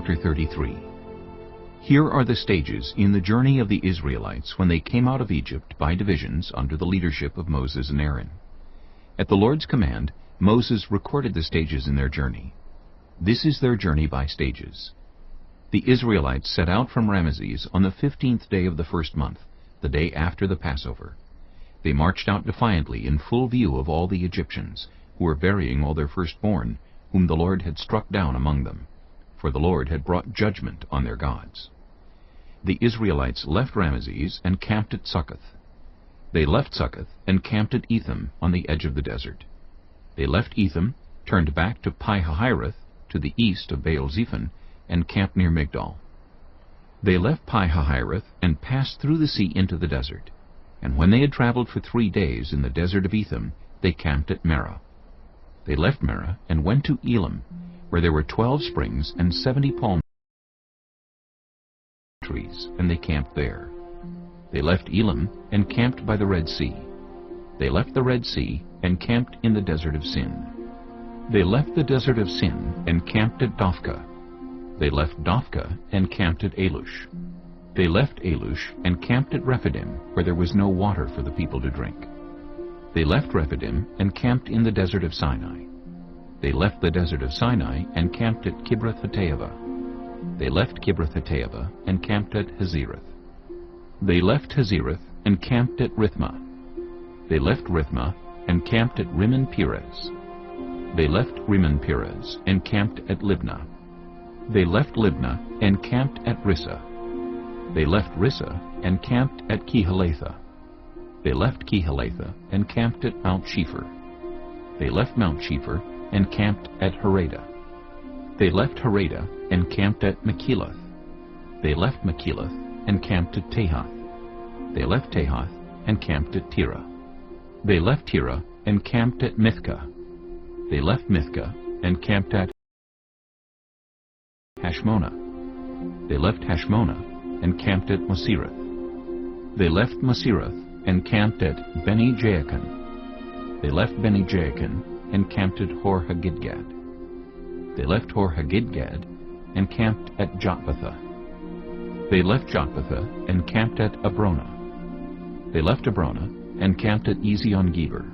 Chapter 33. Here are the stages in the journey of the Israelites when they came out of Egypt by divisions under the leadership of Moses and Aaron. At the Lord's command, Moses recorded the stages in their journey. This is their journey by stages. The Israelites set out from Ramesses on the 15th day of the first month, the day after the Passover. They marched out defiantly in full view of all the Egyptians, who were burying all their firstborn, whom the Lord had struck down among them, for the Lord had brought judgment on their gods. The Israelites left Ramesses and camped at Succoth. They left Succoth and camped at Etham on the edge of the desert. They left Etham, turned back to Pi-hahiroth, to the east of Baal-zephon, and camped near Migdol. They left Pi-hahiroth and passed through the sea into the desert. And when they had traveled for 3 days in the desert of Etham, they camped at Merah. They left Merah and went to Elim, where there were 12 springs and 70 palm trees, and they camped there. They left Elim and camped by the Red Sea. They left the Red Sea and camped in the desert of Sin. They left the desert of Sin and camped at Dophkah. They left Dophkah and camped at Alush. They left Alush and camped at Rephidim, where there was no water for the people to drink. They left Rephidim and camped in the desert of Sinai. They left the desert of Sinai and camped at Kibroth-hattaavah. They left Kibroth-hattaavah and camped at Hazereth. They left Hazereth and camped at Rithmah. They left Rithmah and camped at Rimmon-Perez. They left Rimmon-Perez and camped at Libnah. They left Libnah and camped at Rissah. They left Rissah and camped at Kehelatha. They left Kehelatha and camped at Mount Shepher. They left Mount Shepher and camped at Harada. They left Harada and camped at Makheloth. They left Makheloth and camped at Tahath. They left Tahath and camped at Terah. They left Terah and camped at Mithkah. They left Mithkah and camped at Hashmonah. They left Hashmonah and camped at Mosereth. They left Mosereth and camped at Beni-Jaakan. They left Beni-Jaakan and camped at Hor-Haggidgad. They left Hor-Haggidgad and camped at Jotbathah. They left Jotbathah and camped at Abrona. They left Abrona and camped at Ezion-Geber.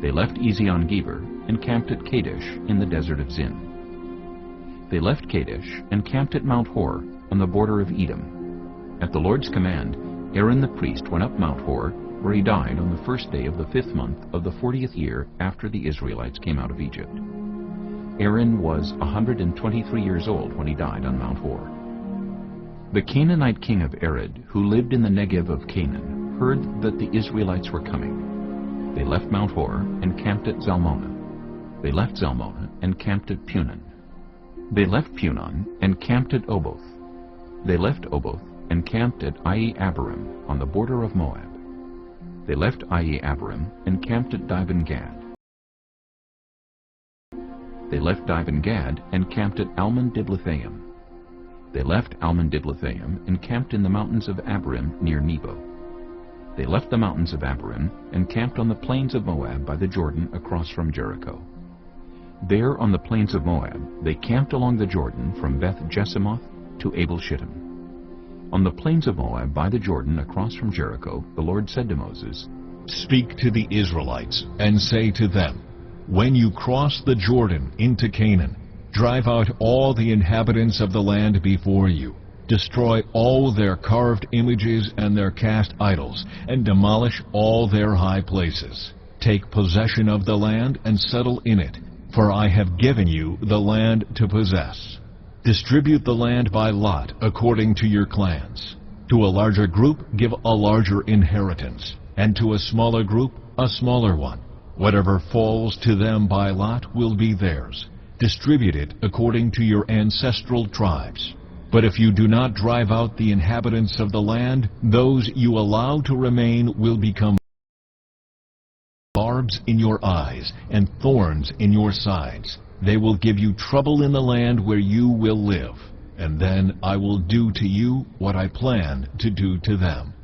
They left Ezion-Geber and camped at Kadesh in the desert of Zin. They left Kadesh and camped at Mount Hor on the border of Edom. At the Lord's command, Aaron the priest went up Mount Hor, where he died on the 1st day of the 5th month of the 40th year after the Israelites came out of Egypt. Aaron was 123 years old when he died on Mount Hor. The Canaanite king of Arad, who lived in the Negev of Canaan, heard that the Israelites were coming. They left Mount Hor and camped at Zalmonah. They left Zalmonah and camped at Punon. They left Punon and camped at Oboth. They left Oboth and camped at Ie-Abarim on the border of Moab. They left Ie-Abarim and camped at Dibon-Gad. They left Dibon-Gad and camped at Almon-Diblathaim. They left Almon-Diblathaim and camped in the mountains of Abarim near Nebo. They left the mountains of Abarim and camped on the plains of Moab by the Jordan across from Jericho. There on the plains of Moab they camped along the Jordan from Beth-Jesimoth to Abel-Shittim. On the plains of Moab by the Jordan across from Jericho, the Lord said to Moses, "Speak to the Israelites and say to them, when you cross the Jordan into Canaan, drive out all the inhabitants of the land before you. Destroy all their carved images and their cast idols, and demolish all their high places. Take possession of the land and settle in it, for I have given you the land to possess. Distribute the land by lot according to your clans. To a larger group give a larger inheritance, and to a smaller group a smaller one. Whatever falls to them by lot will be theirs. Distribute it according to your ancestral tribes. But if you do not drive out the inhabitants of the land, those you allow to remain will become barbs in your eyes and thorns in your sides. They will give you trouble in the land where you will live, and then I will do to you what I planned to do to them."